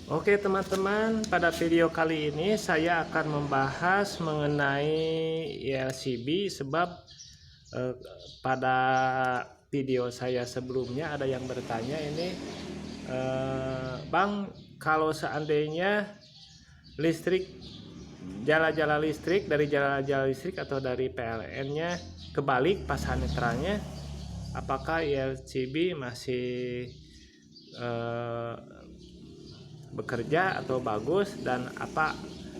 Oke teman-teman, pada video kali ini saya akan membahas mengenai LCB sebab eh, pada video saya sebelumnya ada yang bertanya ini, Bang, kalau seandainya listrik jala-jala listrik dari jala-jala listrik atau dari PLN-nya kebalik pasang netralnya, apakah LCB masih bekerja atau bagus dan apa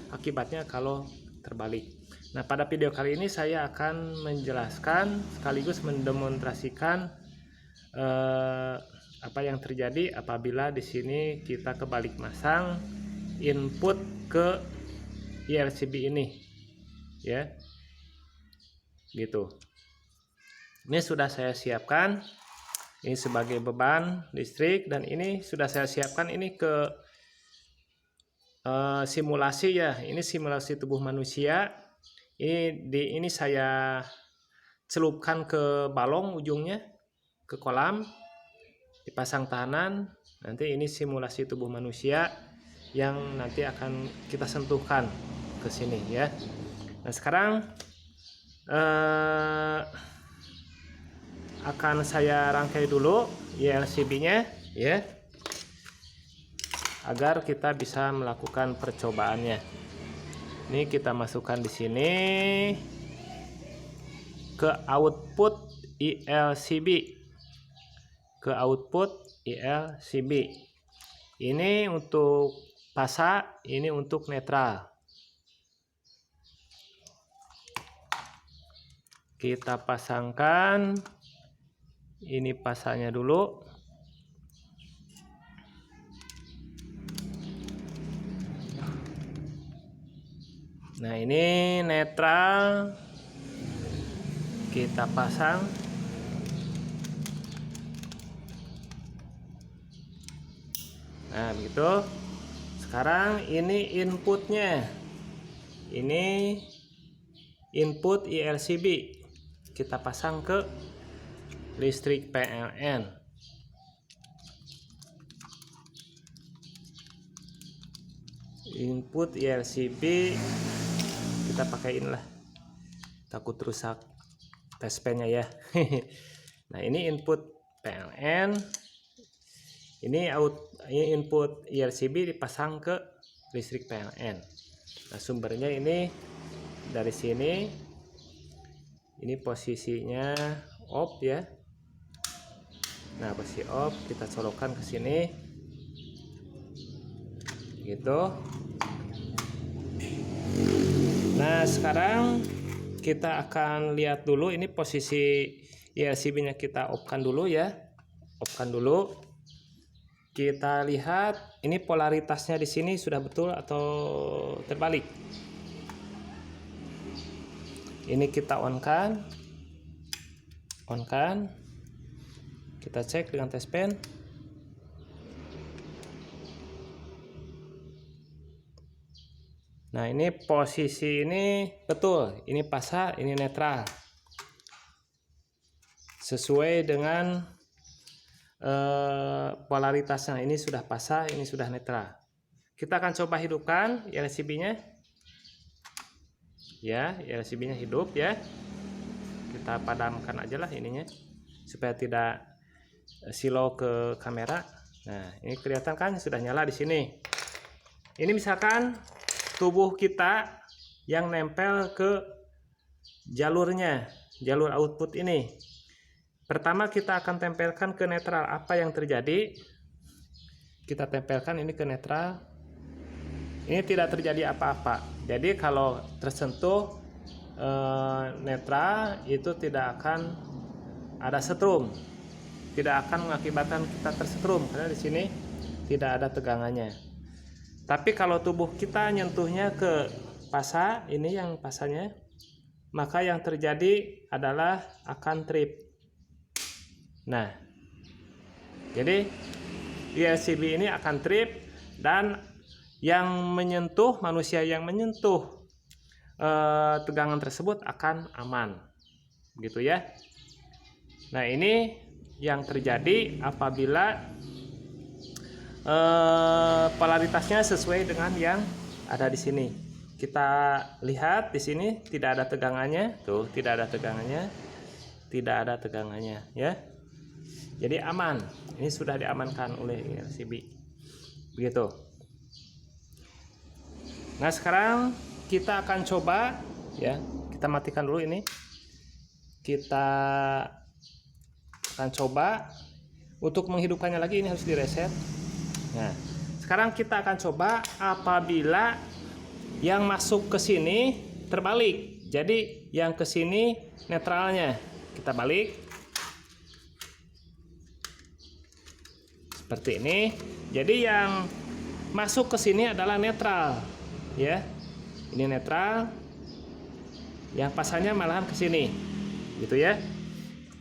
akibatnya kalau terbalik. Nah, pada video kali ini saya akan menjelaskan sekaligus mendemonstrasikan apa yang terjadi apabila di sini kita kebalik masang input ke LCB ini, ya, gitu. Ini sudah saya siapkan. Ini sebagai beban listrik dan ini sudah saya siapkan ini ke simulasi ya. Ini simulasi tubuh manusia. Ini saya celupkan ke balong ujungnya, ke kolam, dipasang tahanan. Nanti ini simulasi tubuh manusia yang nanti akan kita sentuhkan ke sini ya. Nah sekarang akan saya rangkai dulu LCB-nya ya, agar kita bisa melakukan percobaannya. Ini kita masukkan di sini ke output ILCB, ke output ILCB. Ini untuk pasa, ini untuk netral. Kita pasangkan ini pasanya dulu. Nah ini netral, kita pasang. Nah begitu. Sekarang ini inputnya, ini input ILCB, kita pasang ke listrik PLN. Input ILCB kita pakaiin lah, takut rusak tespennya ya. Nah ini input PLN, ini input ILCB dipasang ke listrik PLN. Nah sumbernya ini dari sini, ini posisinya off ya. Nah posisi off kita colokkan ke sini gitu. Nah sekarang kita akan lihat dulu ini posisi LCB-nya, kita off-kan dulu ya, off-kan dulu. Kita lihat ini polaritasnya di sini sudah betul atau terbalik. Ini kita on-kan, kita cek dengan test pen. Nah ini posisi ini betul, ini pasa, ini netral, sesuai dengan polaritasnya. Ini sudah pasa, ini sudah netral. Kita akan coba hidupkan LCB-nya ya, LCB-nya hidup ya. Kita padamkan aja lah ininya supaya tidak silau ke kamera. Nah ini kelihatan kan sudah nyala di sini. Ini misalkan tubuh kita yang nempel ke jalurnya, jalur output ini. Pertama kita akan tempelkan ke netral. Apa yang terjadi? Kita tempelkan ini ke netral. Ini tidak terjadi apa-apa. Jadi kalau tersentuh netral itu tidak akan ada setrum, tidak akan mengakibatkan kita tersetrum karena di sini tidak ada tegangannya. Tapi kalau tubuh kita nyentuhnya ke pasa, ini yang pasanya, maka yang terjadi adalah akan trip. Nah, jadi LCB ini akan trip dan yang menyentuh, manusia yang menyentuh tegangan tersebut akan aman, gitu ya. Nah ini yang terjadi apabila polaritasnya sesuai dengan yang ada di sini. Kita lihat di sini tidak ada tegangannya, tuh tidak ada tegangannya, tidak ada tegangannya, ya. Jadi aman. Ini sudah diamankan oleh ILCB. Begitu. Nah sekarang kita akan coba, ya. Kita matikan dulu ini. Kita akan coba untuk menghidupkannya lagi. Ini harus direset. Nah sekarang kita akan coba apabila yang masuk ke sini terbalik. Jadi yang ke sini netralnya. Kita balik. Seperti ini. Jadi yang masuk ke sini adalah netral. Ya. Ini netral. Yang pasangnya malahan ke sini. Gitu ya.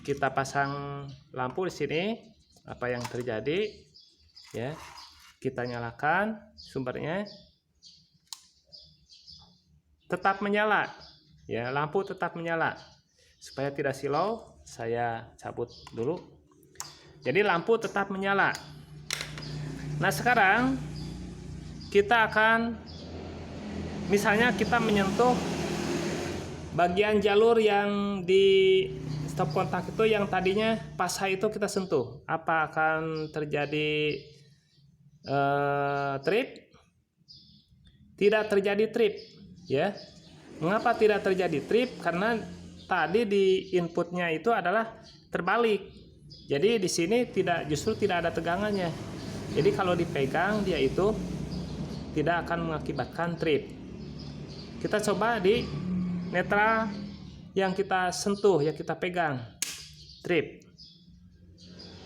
Kita pasang lampu di sini. Apa yang terjadi? Ya. Kita nyalakan sumbernya. Tetap menyala, ya, lampu tetap menyala. Supaya tidak silau, saya cabut dulu. Jadi lampu tetap menyala. Nah sekarang kita akan, misalnya kita menyentuh bagian jalur yang di stop kontak itu, yang tadinya pasah itu kita sentuh. Apa akan terjadi trip? Tidak terjadi trip. Ya, mengapa tidak terjadi trip? Karena tadi di inputnya itu adalah terbalik. Jadi di sini justru tidak ada tegangannya. Jadi kalau dipegang dia itu tidak akan mengakibatkan trip. Kita coba di netral yang kita sentuh, yang kita pegang, trip.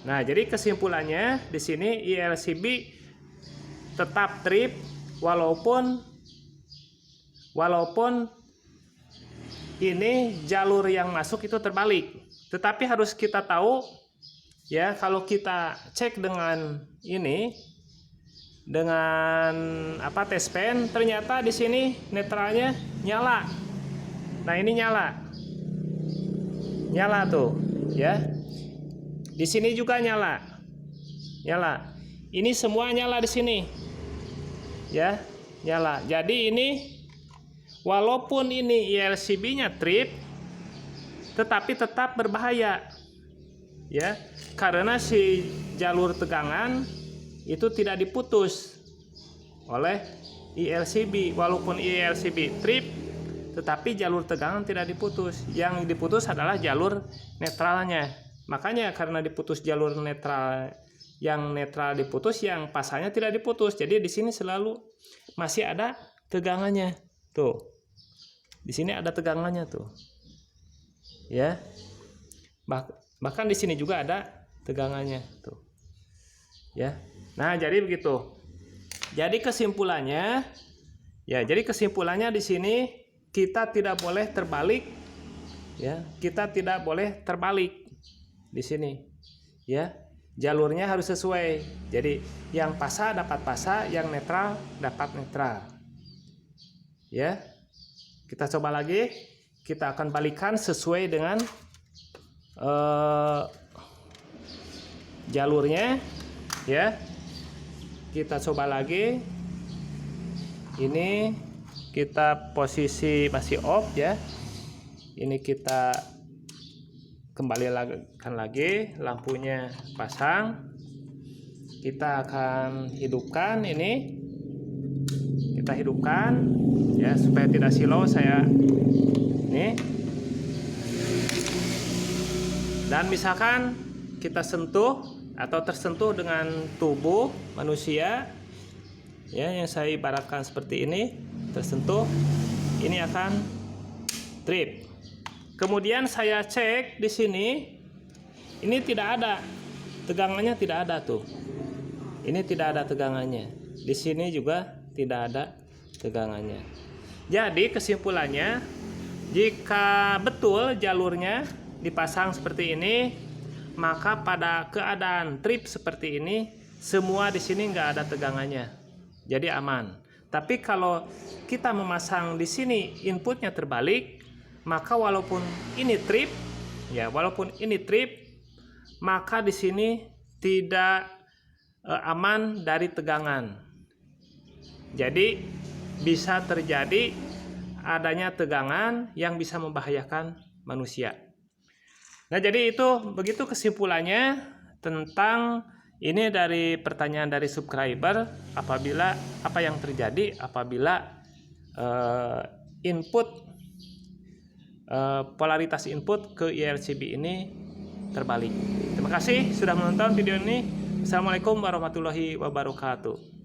Nah, jadi kesimpulannya di sini ILCB tetap trip walaupun ini jalur yang masuk itu terbalik. Tetapi harus kita tahu, ya, kalau kita cek dengan ini, dengan tes pen, ternyata di sini netralnya nyala. Nah ini nyala tuh, ya. Di sini juga nyala. Ini semua nyala di sini, ya, nyala. Jadi ini walaupun ini ILCB-nya trip, tetapi tetap berbahaya, ya, karena si jalur tegangan itu tidak diputus oleh ILCB. Walaupun ILCB trip, tetapi jalur tegangan tidak diputus. Yang diputus adalah jalur netralnya. Makanya karena diputus jalur netral, yang netral diputus, yang pasangnya tidak diputus. Jadi di sini selalu masih ada tegangannya. Tuh. Di sini ada tegangannya tuh. Ya. Bahkan di sini juga ada tegangannya tuh. Ya. Nah, jadi begitu. Jadi kesimpulannya, ya, jadi kesimpulannya di sini kita tidak boleh terbalik, ya. Kita tidak boleh terbalik di sini. Ya. Jalurnya harus sesuai. Jadi yang pasah dapat pasah, yang netral dapat netral. Ya. Kita coba lagi, kita akan balikan sesuai dengan jalurnya, ya. Kita coba lagi. Ini kita posisi masih off, ya. Ini kita kembalikan lagi, lampunya pasang. Kita akan hidupkan ini. Kita hidupkan, ya, supaya tidak silau. Saya ini, dan misalkan kita sentuh atau tersentuh dengan tubuh manusia, ya, yang saya ibaratkan seperti ini, tersentuh, ini akan trip. Kemudian saya cek di sini, ini tidak ada tegangannya, tidak ada tuh. Ini tidak ada tegangannya. Di sini juga tidak ada tegangannya. Jadi kesimpulannya, jika betul jalurnya dipasang seperti ini, maka pada keadaan trip seperti ini, semua di sini nggak ada tegangannya. Jadi aman. Tapi kalau kita memasang di sini inputnya terbalik, maka walaupun ini trip, ya, walaupun ini trip, maka di sini tidak aman dari tegangan. Jadi bisa terjadi adanya tegangan yang bisa membahayakan manusia. Nah, jadi itu begitu kesimpulannya tentang ini dari pertanyaan dari subscriber, apabila apa yang terjadi apabila polaritas input ke IRCB ini terbalik. Terima kasih sudah menonton video ini. Assalamualaikum warahmatullahi wabarakatuh.